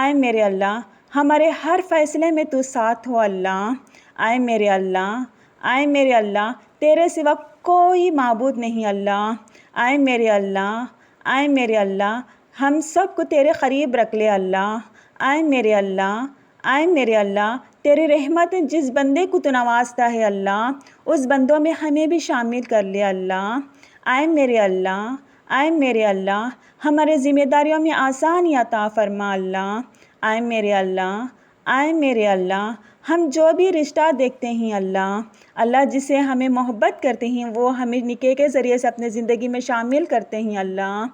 آئے میرے اللہ ہمارے ہر فیصلے میں تو ساتھ ہو اللہ۔ آئے میرے اللہ، آئے میرے اللہ تیرے سوا کوئی معبود نہیں اللہ۔ آئے میرے اللہ، آئے میرے اللہ ہم سب کو تیرے قریب رکھ لے اللہ۔ آئے میرے اللہ، آئے میرے اللہ تیری رحمت جس بندے کو تو نوازتا ہے اللہ، اس بندوں میں ہمیں بھی شامل کر لے اللہ۔ آئے میرے اللہ، آئے میرے اللہ ہمارے ذمہ داریوں میں آسانی عطا فرما اللہ۔ آئے میرے اللہ، آئے میرے اللہ ہم جو بھی رشتہ دیکھتے ہیں اللہ، اللہ جس سے ہمیں محبت کرتے ہیں وہ ہمیں نکاح کے ذریعے سے اپنے زندگی میں شامل کرتے ہیں اللہ۔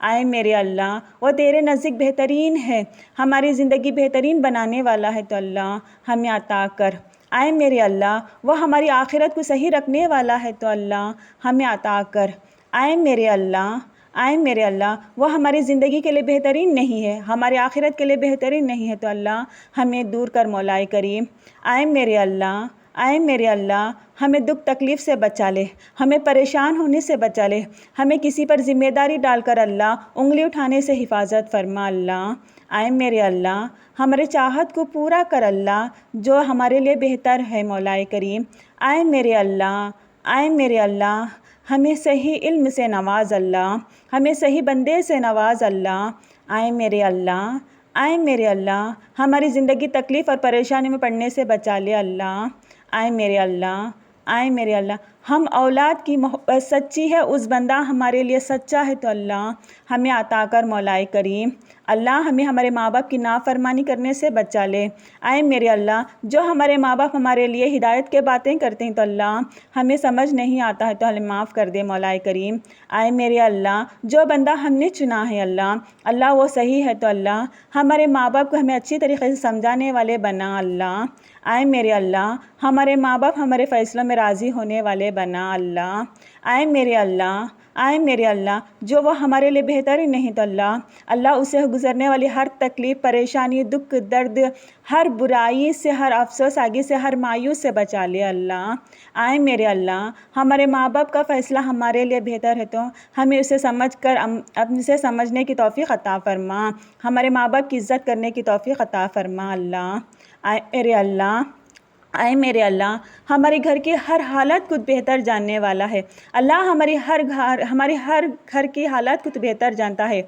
آئے میرے اللہ وہ تیرے نزدیک بہترین ہے، ہماری زندگی بہترین بنانے والا ہے تو اللہ ہمیں عطا کر۔ آئے میرے اللہ وہ ہماری آخرت کو صحیح رکھنے والا ہے تو اللہ ہمیں عطا کر۔ آئے میرے اللہ، آئے میرے اللہ وہ ہماری زندگی کے لیے بہترین نہیں ہے، ہماری آخرت کے لیے بہترین نہیں ہے تو اللہ ہمیں دور کر مولا کریم۔ آئے میرے اللہ، آئے میرے اللہ ہمیں دکھ تکلیف سے بچا لے، ہمیں پریشان ہونے سے بچا لے، ہمیں کسی پر ذمہ داری ڈال کر اللہ انگلی اٹھانے سے حفاظت فرما اللہ۔ آئے میرے اللہ ہمارے چاہت کو پورا کر اللہ جو ہمارے لیے بہتر ہے مولا کریم۔ آئے میرے اللہ، آئے میرے اللہ ہمیں صحیح علم سے نواز اللہ، ہمیں صحیح بندے سے نواز اللہ۔ آئے میرے اللہ، آئے میرے اللہ ہماری زندگی تکلیف اور پریشانی میں پڑنے سے بچا لے اللہ۔ آئے میرے اللہ، آئے میرے اللہ ہم اولاد کی محبت سچی ہے، اس بندہ ہمارے لیے سچا ہے تو اللہ ہمیں عطا کر مولا کریم۔ اللہ ہمیں ہمارے ماں باپ کی نافرمانی کرنے سے بچا لے۔ آئے میرے اللہ جو ہمارے ماں باپ ہمارے لیے ہدایت کے باتیں کرتے ہیں تو اللہ ہمیں سمجھ نہیں آتا ہے تو ہمیں معاف کر دے مولا کریم۔ آئے میرے اللہ جو بندہ ہم نے چنا ہے اللہ، اللہ وہ صحیح ہے تو اللہ ہمارے ماں باپ کو ہمیں اچھی طریقے سے سمجھانے والے بنا اللہ۔ آئے میرے اللہ ہمارے ماں باپ ہمارے فیصلوں میں راضی ہونے والے بنا اللہ۔ آئے میرے اللہ، آئے میرے اللہ جو وہ ہمارے لیے بہتر ہی نہیں تو اللہ اللہ اسے گزرنے والی ہر تکلیف، پریشانی، دکھ، درد، ہر برائی سے، ہر افسوس آگی سے، ہر مایوس سے بچا لے اللہ۔ آئے میرے اللہ ہمارے ماں باپ کا فیصلہ ہمارے لیے بہتر ہے تو ہمیں اسے سمجھ کر اسے سمجھنے کی توفیق عطا فرما، ہمارے ماں باپ کی عزت کرنے کی توفیق عطا فرما اللہ۔ آئے میرے اللہ، آئے میرے اللہ ہمارے گھر کی ہر حالت کو بہتر جاننے والا ہے اللہ، ہمارے ہر گھر کی حالات کو تو بہتر جانتا ہے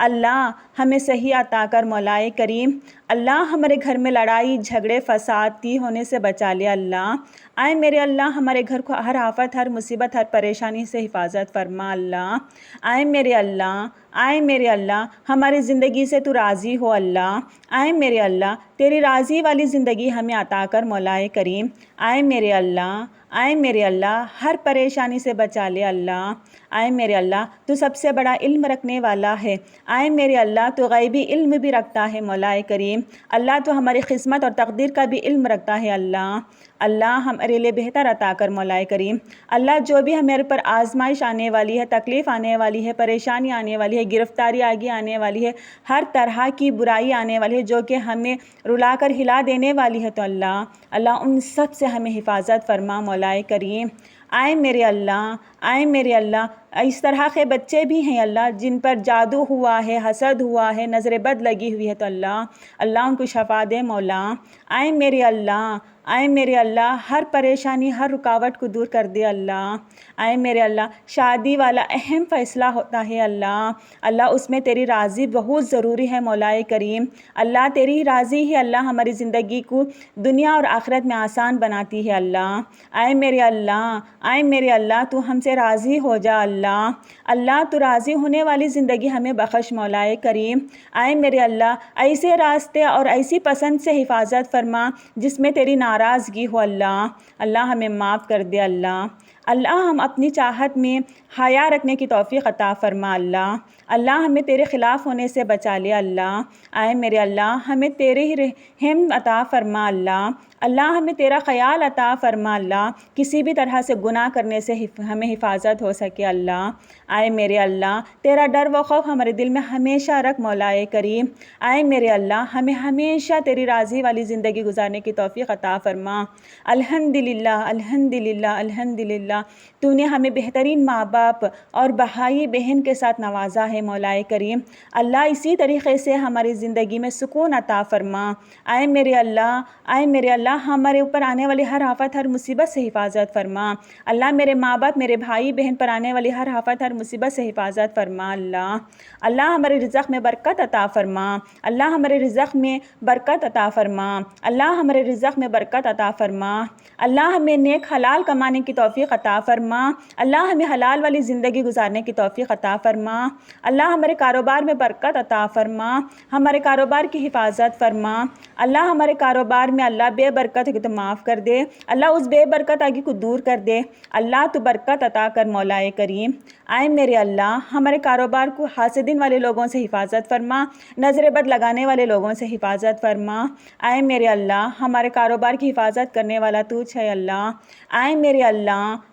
اللہ ہمیں صحیح عطا کر مولا کریم۔ اللہ ہمارے گھر میں لڑائی جھگڑے فسادی ہونے سے بچا لے اللہ۔ آئے میرے اللہ ہمارے گھر کو ہر آفت، ہر مصیبت، ہر پریشانی سے حفاظت فرما اللہ۔ آئے میرے اللہ، آئے میرے اللہ ہماری زندگی سے تو راضی ہو اللہ۔ آئے میرے اللہ تیری راضی والی زندگی ہمیں عطا کر مولا کریم۔ آئے میرے اللہ، آئے میرے اللہ ہر پریشانی سے بچا لے اللہ۔ آئے میرے اللہ تو سب سے بڑا علم رکھنے والا ہے۔ آئے میرے اللہ تو غیبی علم بھی رکھتا ہے مولا کریم۔ اللہ تو ہماری قسمت اور تقدیر کا بھی علم رکھتا ہے اللہ۔ اللہ ہمارے لیے بہتر عطا کر مولا کریم۔ اللہ جو بھی ہمارے پر آزمائش آنے والی ہے، تکلیف آنے والی ہے، پریشانی آنے والی ہے، گرفتاری آگے آنے والی ہے، ہر طرح کی برائی آنے والی ہے جو کہ ہمیں رلا کر ہلا دینے والی ہے تو اللہ اللہ ان سب سے ہمیں حفاظت فرما مولا کریم۔ آئے میرے اللہ، آئے میرے اللہ اس طرح کے بچے بھی ہیں اللہ جن پر جادو ہوا ہے، حسد ہوا ہے، نظر بد لگی ہوئی ہے تو اللہ اللہ ان کو شفا دے مولا۔ آئے میرے اللہ، آئے میرے اللہ ہر پریشانی، ہر رکاوٹ کو دور کر دے اللہ۔ آئے میرے اللہ شادی والا اہم فیصلہ ہوتا ہے اللہ اللہ اس میں تیری راضی بہت ضروری ہے مولا کریم۔ اللہ تیری راضی ہی اللہ ہماری زندگی کو دنیا اور آخرت میں آسان بناتی ہے اللہ۔ آئے میرے اللہ، آئے میرے اللہ تو ہم سے راضی ہو جا اللہ۔ اللہ تو راضی ہونے والی زندگی ہمیں بخش مولا کریم۔ آئے میرے اللہ ایسے راستے اور ایسی پسند سے حفاظت فرما جس میں تیری ناراضگی ہو اللہ اللہ ہمیں معاف کر دے اللہ۔ اللہ ہم اپنی چاہت میں حیا رکھنے کی توفیق عطا فرما اللہ اللہ ہمیں تیرے خلاف ہونے سے بچا لے اللہ۔ آئے میرے اللہ ہمیں تیرے ہی رحم عطا فرما اللہ اللہ ہمیں تیرا خیال عطا فرما اللہ، کسی بھی طرح سے گناہ کرنے سے ہمیں حفاظت ہو سکے اللہ۔ آئے میرے اللہ تیرا ڈر و خوف ہمارے دل میں ہمیشہ رکھ مولا کریم۔ آئے میرے اللہ ہمیں ہمیشہ تیری راضی والی زندگی گزارنے کی توفیق عطا فرما۔ الحمدللہ، الحمدللہ، الحمدللہ۔ اللہ تو نے ہمیں بہترین ماں باپ اور بھائی بہن کے ساتھ نوازا ہے مولا کریم۔ اللہ اسی طریقے سے ہماری زندگی میں سکون عطا فرما۔ اے میرے اللہ ہمارے اوپر آنے والی ہر آفت ہر مصیبت سے حفاظت فرما۔ اللہ میرے ماں باپ میرے بھائی بہن پر آنے والی ہر آفت ہر مصیبت سے حفاظت فرما۔ اللہ ہمارے رزق میں برکت عطا فرما۔ اللہ ہمارے رزق میں برکت عطا فرما۔ اللہ ہمارے رزق میں برکت عطا فرما۔ اللہ ہمیں نیک حلال کمانے کی توفیق عطا فرما۔ اللہ ہمیں حلال والی زندگی گزارنے کی توفیق عطا فرما۔ اللہ ہمارے کاروبار میں برکت عطا فرما۔ ہمارے کاروبار کی حفاظت فرما۔ اللہ ہمارے کاروبار میں اللہ بے برکت ہے تو معاف کر دے۔ اللہ اس بے برکت آگے کو دور کر دے۔ اللہ تو برکت عطا کر مولا کریم۔ اے میرے اللہ ہمارے کاروبار کو حاسدین والے لوگوں سے حفاظت فرما، نظر بد لگانے والے لوگوں سے حفاظت فرما۔ اے میرے اللہ ہمارے کاروبار کی حفاظت کرنے والا تو ہے اللہ۔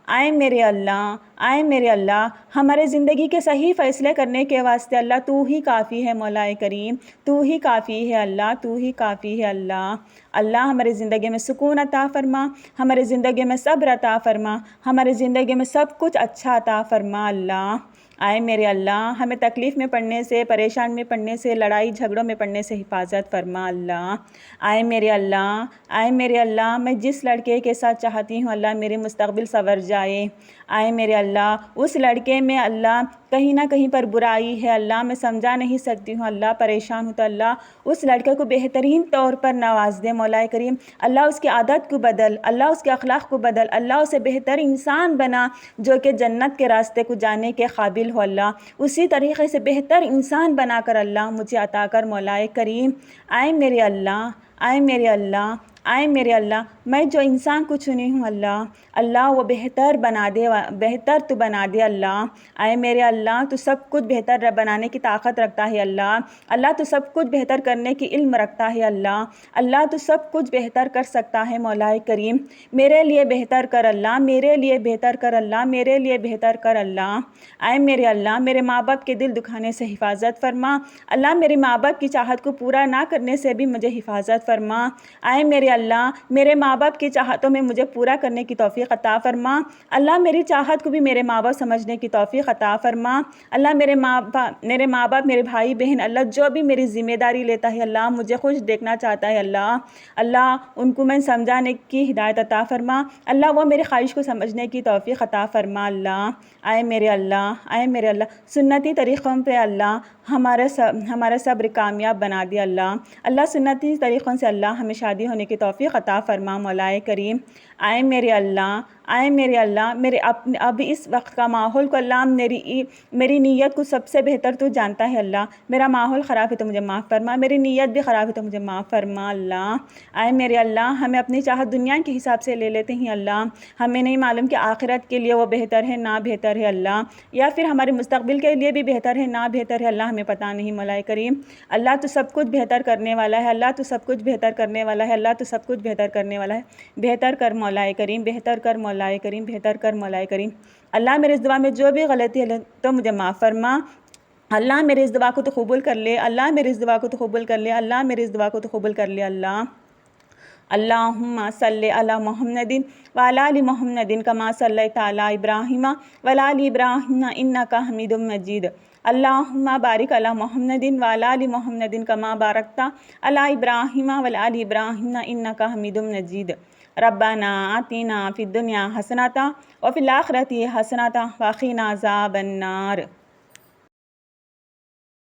اے میرے اللہ ہمارے زندگی کے صحیح فیصلے کرنے کے واسطے اللہ تو ہی کافی ہے مولا کریم، تو ہی کافی ہے اللہ، تو ہی کافی ہے اللہ۔ اللہ ہماری زندگی میں سکون عطا فرما، ہماری زندگی میں صبر عطا فرما، ہماری زندگی میں سب کچھ اچھا عطا فرما اللہ۔ اے میرے اللہ ہمیں تکلیف میں پڑنے سے، پریشان میں پڑنے سے، لڑائی جھگڑوں میں پڑنے سے حفاظت فرما اللہ۔ اے میرے اللہ میں جس لڑکے کے ساتھ چاہتی ہوں اللہ میرے مستقبل سنور جائے۔ اے میرے اللہ اس لڑکے میں اللہ کہیں نہ کہیں پر برائی ہے اللہ، میں سمجھا نہیں سکتی ہوں اللہ، پریشان ہوں تو اللہ اس لڑکے کو بہترین طور پر نواز دے مولا کریم۔ اللہ اس کی عادت کو بدل، اللہ اس کے اخلاق کو بدل، اللہ اسے بہتر انسان بنا جو کہ جنت کے راستے کو جانے کے قابل ہو اللہ، اسی طریقے سے بہتر انسان بنا کر اللہ مجھے عطا کر مولا کریم۔ اے میرے اللہ میں جو انسان کو چنی ہوں اللہ وہ بہتر بنا دے، بہتر تو بنا دے اللہ۔ اے میرے اللہ تو سب کچھ بہتر بنانے کی طاقت رکھتا ہے اللہ تو سب کچھ بہتر کرنے کی علم رکھتا ہے اللہ تو سب کچھ بہتر کر سکتا ہے مولا کریم۔ میرے لیے بہتر کر اللہ، میرے لیے بہتر کر اللہ، میرے لیے بہتر کر اللہ۔ اے میرے اللہ میرے ماں باپ کے دل دکھانے سے حفاظت فرما، اللہ میرے ماں باپ کی چاہت کو پورا نہ کرنے سے بھی مجھے حفاظت فرما۔ اے میرے اللہ میرے ماں باپ کی چاہتوں میں مجھے پورا کرنے کی توفیق عطا فرما، اللہ میری چاہت کو بھی میرے ماں باپ سمجھنے کی توفیق عطا فرما۔ اللہ میرے ماں باپ میرے بھائی بہن اللہ جو بھی میری ذمہ داری لیتا ہے اللہ مجھے خوش دیکھنا چاہتا ہے اللہ ان کو میں سمجھانے کی ہدایت عطا فرما، اللہ وہ میری خواہش کو سمجھنے کی توفیق عطا فرما اللہ۔ اے میرے اللہ سنتی طریقوں پہ اللہ ہمارا صبر کامیاب بنا دیا اللہ سنتی طریقوں سے اللہ ہمیں شادی ہونے کی توفیق عطا فرما مولا کریم۔ اے میرے اللہ میرے اب اس وقت کا ماحول کو اللہ میری نیت کو سب سے بہتر تو جانتا ہے اللہ، میرا ماحول خراب ہے تو مجھے معاف فرما، میری نیت بھی خراب ہے تو مجھے معاف فرما اللہ۔ اے میرے اللہ ہمیں اپنی چاہت دنیا کے حساب سے لے لیتے ہیں اللہ، ہمیں نہیں معلوم کہ آخرت کے لیے وہ بہتر ہے نہ بہتر ہے اللہ، یا پھر ہمارے مستقبل کے لیے بھی بہتر ہے نہ بہتر ہے اللہ، ہمیں پتہ نہیں مولا کریم۔ اللہ تو سب کچھ بہتر کرنے والا ہے، اللہ تو سب کچھ بہتر کرنے والا ہے، اللہ تو سب کچھ بہتر کرنے والا ہے، بہتر کر مولا کریم، بہتر کر مولا کریم، بہتر کر مولا کریم۔ اللہ میرے اس دعا میں جو بھی غلطی ہے تو مجھے معاف فرما، اللہ میرے اس دعا کو تو قبول کر لے، اللہ میرے اس دعا کو تو قبول کر لے، اللہ میرے اس دعا کو تو قبول کر لے اللہ۔ اللہم صلی علی محمد وعلی آل محمد کما صلیت علی ابراہیم وعلی آل ابراہیم انک حمید مجید۔ اللہم بارک علی محمد وعلی آل محمد کما بارکت علی ابراہیم وعلی آل ابراہیم انک حمید مجید۔ ربنا آتنا فی الدنیا حسنۃ وفی الآخرۃ حسنۃ وقنا عذاب النار۔